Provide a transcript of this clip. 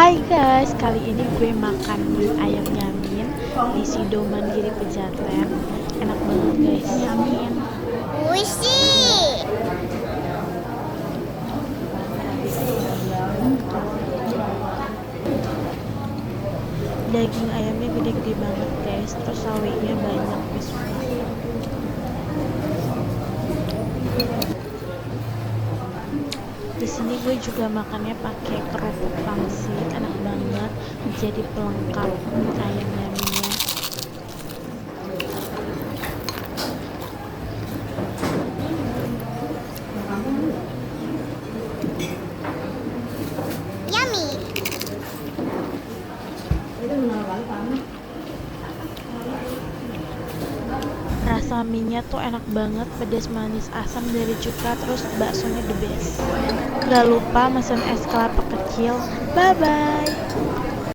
Hai guys, kali ini gue makan mie ayam nyamin di Sido Mandiri Pejaten. Enak banget guys. Nyamin. Wisi. Daging ayamnya gede-gede banget guys, terus sawitnya banyak guys. Di sini gue juga makannya pakai kerupuk pangsit, enak banget, jadi pelengkap ayam nyaminnya. Yummy. Rasa mie-nya tuh enak banget, pedas manis asam dari cuka, terus baksonya the best. Gak lupa mesen es kelapa kecil. Bye bye.